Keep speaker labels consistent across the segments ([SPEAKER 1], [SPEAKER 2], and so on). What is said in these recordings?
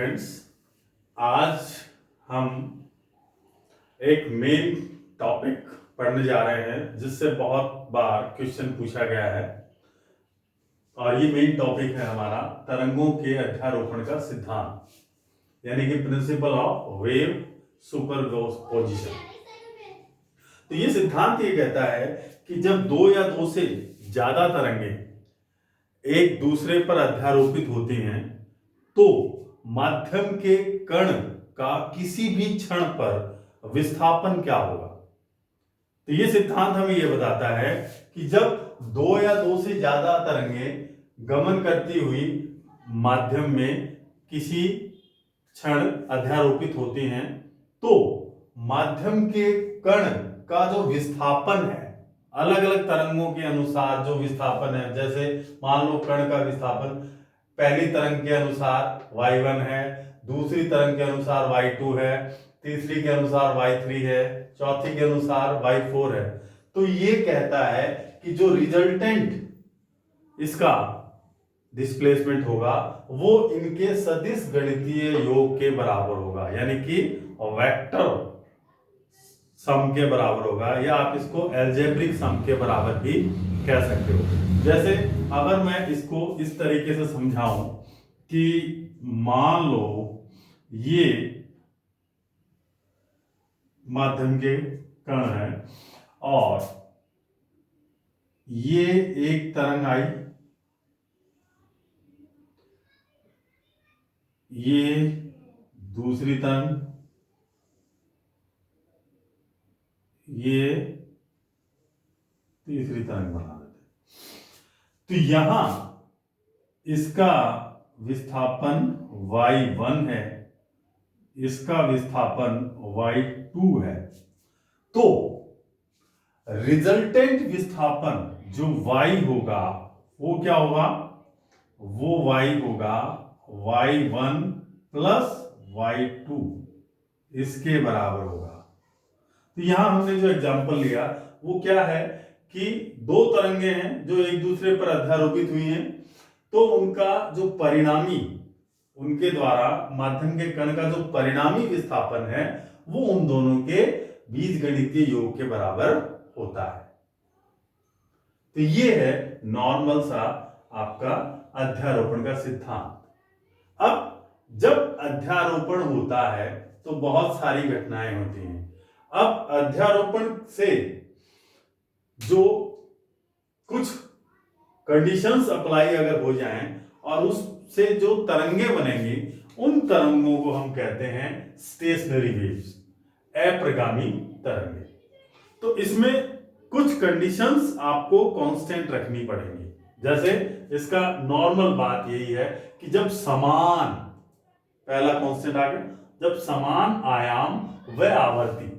[SPEAKER 1] Students, आज हम एक मेन टॉपिक पढ़ने जा रहे हैं जिससे बहुत बार क्वेश्चन पूछा गया है। और ये मेन टॉपिक है हमारा तरंगों के अध्यारोपण का सिद्धांत, यानी कि प्रिंसिपल ऑफ वेव सुपरपोजिशन। तो ये सिद्धांत ये कहता है कि जब दो या दो से ज्यादा तरंगे एक दूसरे पर अध्यारोपित होती हैं तो माध्यम के कण का किसी भी क्षण पर विस्थापन क्या होगा। तो यह सिद्धांत हमें यह बताता है कि जब दो या दो से ज्यादा तरंगे गमन करती हुई माध्यम में किसी क्षण अध्यारोपित होती हैं तो माध्यम के कण का जो विस्थापन है, अलग अलग तरंगों के अनुसार जो विस्थापन है, जैसे मान लो कण का विस्थापन पहली तरंग के अनुसार y1 है, दूसरी तरंग के अनुसार y2 है, तीसरी के अनुसार y3 है, चौथी के अनुसार y4 है। तो ये कहता है कि जो रिजल्टेंट इसका डिस्प्लेसमेंट होगा वो इनके सदिश गणितीय योग के बराबर होगा, यानी कि वेक्टर सम के बराबर होगा, या आप इसको एल्जेब्रिक सम के बराबर भी कह सकते हो। जैसे अगर मैं इसको इस तरीके से समझाऊं कि मान लो ये माध्यम के कण है और ये एक तरंग आई, ये दूसरी तरंग, ये तीसरी तरंग बना देते। तो यहां इसका विस्थापन y1 है, इसका विस्थापन y2 है। तो रिजल्टेंट विस्थापन जो y होगा वो क्या होगा, वो y होगा y1 प्लस y2, इसके बराबर होगा। तो यहां हमने जो एग्जांपल लिया वो क्या है कि दो तरंगे हैं जो एक दूसरे पर अध्यारोपित हुई हैं, तो उनका जो परिणामी, उनके द्वारा माध्यम के कण का जो परिणामी विस्थापन है वो उन दोनों के बीजगणितीय योग के बराबर होता है। तो ये है नॉर्मल सा आपका अध्यारोपण का सिद्धांत। अब जब अध्यारोपण होता है तो बहुत सारी घटनाएं होती हैं। अब अध्यारोपण से जो कुछ कंडीशंस अप्लाई अगर हो जाएं और उससे जो तरंगे बनेंगी उन तरंगों को हम कहते हैं स्टेशनरी वेव्स, अप्रगामी तरंगे। तो इसमें कुछ कंडीशंस आपको कांस्टेंट रखनी पड़ेंगी। जैसे इसका नॉर्मल बात यही है कि जब समान, पहला कांस्टेंट आ गया, जब समान आयाम व आवर्ती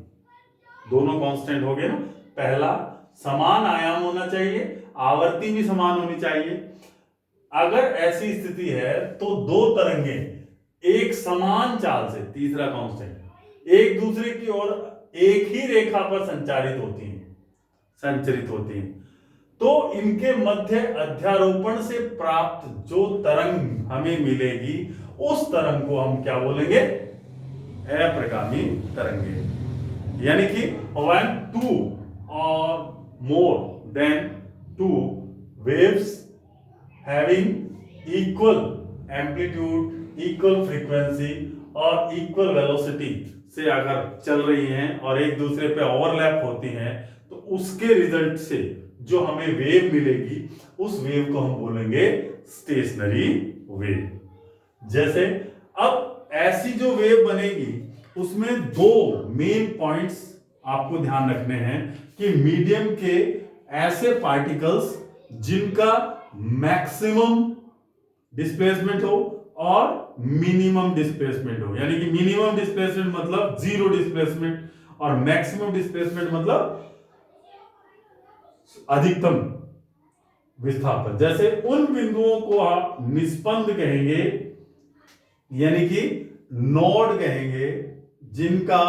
[SPEAKER 1] दोनों कांस्टेंट हो गए ना, पहला समान आयाम होना चाहिए, आवर्ती भी समान होनी चाहिए। अगर ऐसी स्थिति है तो दो तरंगे एक समान चाल से, तीसरा कांस्टेंट, एक दूसरे की ओर एक ही रेखा पर संचरित होती हैं, तो इनके मध्य अध्यारोपण से प्राप्त जो तरंग हमें मिलेगी उस तरंग को हम क्या बोलेंगे, अप्रगामी तरंगे। यानी कि when two or more than two waves having equal amplitude, equal frequency और equal velocity से अगर चल रही हैं और एक दूसरे पे ओवरलैप होती हैं तो उसके रिजल्ट से जो हमें वेव मिलेगी उस वेव को हम बोलेंगे स्टेशनरी वेव। जैसे अब ऐसी जो वेव बनेगी उसमें दो मेन पॉइंट्स आपको ध्यान रखने हैं कि मीडियम के ऐसे पार्टिकल्स जिनका मैक्सिमम डिस्प्लेसमेंट हो और मिनिमम डिस्प्लेसमेंट हो, यानी कि मिनिमम डिस्प्लेसमेंट मतलब जीरो डिस्प्लेसमेंट और मैक्सिमम डिस्प्लेसमेंट मतलब अधिकतम विस्थापन। जैसे उन बिंदुओं को आप निस्पंद कहेंगे, यानी कि नोड कहेंगे, जिनका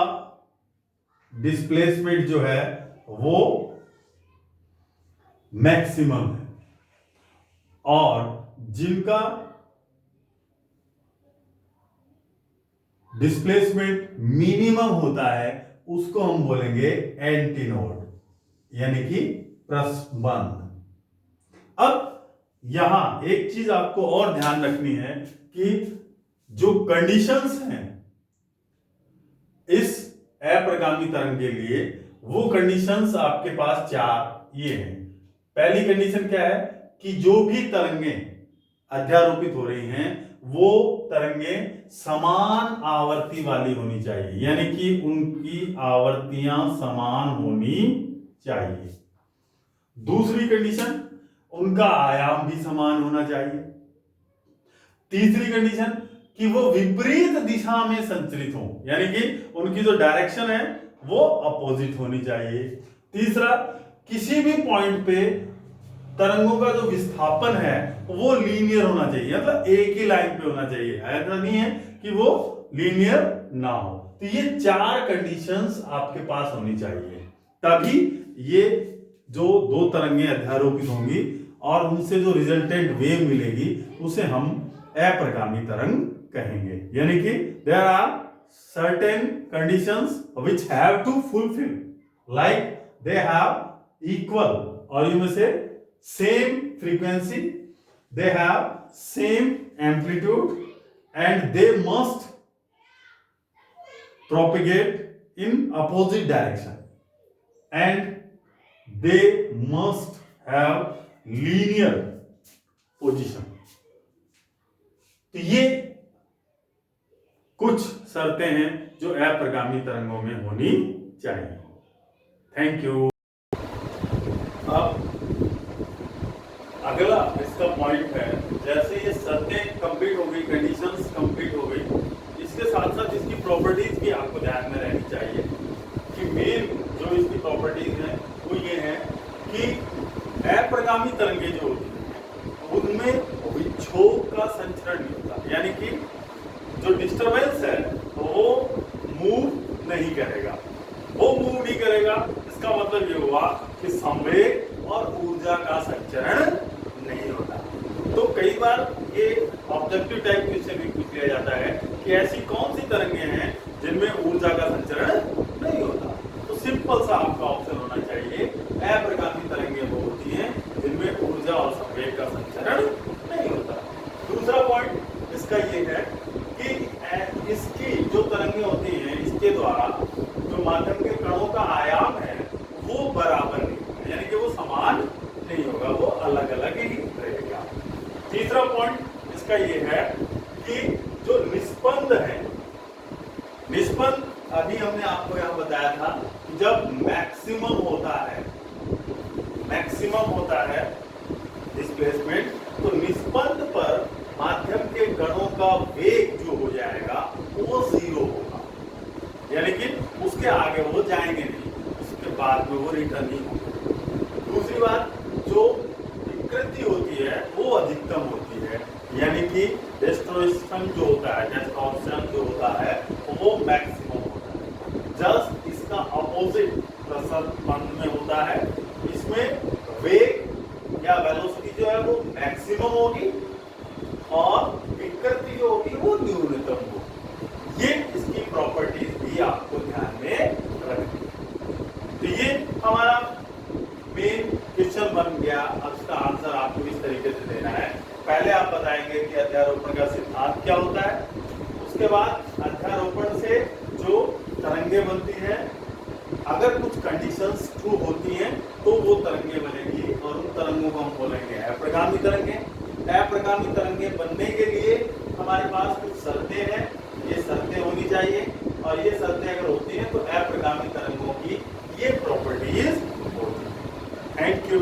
[SPEAKER 1] डिस्प्लेसमेंट जो है वो मैक्सिमम है और जिनका डिस्प्लेसमेंट मिनिमम होता है उसको हम बोलेंगे एंटीनोड, यानी कि प्रस्बंध। अब यहां एक चीज आपको और ध्यान रखनी है कि जो कंडीशंस हैं इस अप्रगामी तरंग के लिए, वो कंडीशंस आपके पास चार ये हैं। पहली कंडीशन क्या है कि जो भी तरंगें अध्यारोपित हो रही हैं वो तरंगें समान आवर्ती वाली होनी चाहिए, यानी कि उनकी आवर्तियां समान होनी चाहिए। दूसरी कंडीशन, उनका आयाम भी समान होना चाहिए। तीसरी कंडीशन कि वो विपरीत दिशा में संचरित हो, यानी कि उनकी जो डायरेक्शन है वो अपोजिट होनी चाहिए। तीसरा, किसी भी पॉइंट पे तरंगों का जो विस्थापन है वो लीनियर होना चाहिए, मतलब एक ही लाइन पे होना चाहिए, ऐसा नहीं है कि वो लीनियर ना हो। तो ये चार कंडीशंस आपके पास होनी चाहिए, तभी ये जो दो तरंगें अध्यारोपित होंगी और उनसे जो रिजल्टेंट वेव मिलेगी उसे हम अप्रगामी तरंग कहेंगे। यानी कि there are certain conditions which have to fulfil, like they have equal, और यू में से same frequency, they have same amplitude, and they must propagate in opposite direction, and they must have linear position। तो ये कुछ शर्तें हैं जो अप्रगामी तरंगों में होनी चाहिए। Thank you. अब अगला इसका पॉइंट है, जैसे ये शर्तें कंप्लीट हो गई, कंडीशंस कंप्लीट हो गई, इसके साथ साथ इसकी प्रॉपर्टीज भी आपको ध्यान में रहनी चाहिए कि मेन जो इसकी प्रॉपर्टीज हैं वो ये है कि अप्रगामी तरंगें जो होती हैं उनमें विक्षोभ का संचरण नहीं होता, यानी कि जो डिस्टरबेंस है वो मूव नहीं करेगा। वो मूव नहीं करेगा इसका मतलब ये हुआ कि संवेग और ऊर्जा का संचरण नहीं होता। तो कई बार ये ऑब्जेक्टिव टाइप क्वेश्चन भी पूछ लिया जाता है कि ऐसी कौन सी तरंगें हैं जिनमें ऊर्जा का संचरण नहीं होता। तो सिंपल सा आपका ऑप्शन होना चाहिए, अप्रगामी तरंगें वो होती हैं जिनमें ऊर्जा और संवेग का संचरण नहीं होता। दूसरा पॉइंट इसका ये है कि इसकी जो तरंगें होती हैं इसके द्वारा जो माध्यम के कणों का आयाम है वो बराबर नहीं होगा, यानी कि वो समान नहीं होगा, वो अलग अलग ही रहेगा। तीसरा पॉइंट इसका ये है कि जो निस्पंद है, निस्पंद अभी हमने आपको यहां बताया था कि जब मैक्सिमम होता है डिस्प्लेसमेंट, तो निस्पंद पर माध्यम के कणों का वेग जो हो जाएगा वो 0 होगा, यानी कि उसके आगे वो जाएंगे नहीं, उसके बाद में वो रिटर्न नहीं होगा। दूसरी बात, जो विकृति होती है वो अधिकतम होती है, यानी कि टेस्टोस्टेरोन जो होता है, टेस्टोस्टेरोन जो होता है वो मैक्सिमम होता है। जस्ट इसका अपोजिट प्रसंबंध में होता है, इसमें वेग या वेलोसिटी जो है वो मैक्सिमम होगी और विकृति जो होगी वो न्यूनतम होगी। ये इसकी प्रॉपर्टीज भी आपको ध्यान में रखनी है। तो ये हमारा मेन क्वेश्चन बन गया। अब इसका आंसर आपको इस तरीके से देना है। पहले आप बताएंगे कि अध्यारोपण का सिद्धांत क्या होता है, उसके बाद अध्यारोपण से जो तरंगें बनती हैं, अगर कुछ कंडीशंस ट्रू होती हैं तो वो तरंगें बनेगी और उन तरंगों को हम बोलेंगे अप्रगामी तरंगें। अप्रगामी तरंगें बनने के लिए हमारे पास कुछ शर्तें हैं, ये शर्तें होनी चाहिए और ये शर्तें अगर होती हैं तो अप्रगामी तरंगों की ये प्रॉपर्टीज होती हैं। Thank you.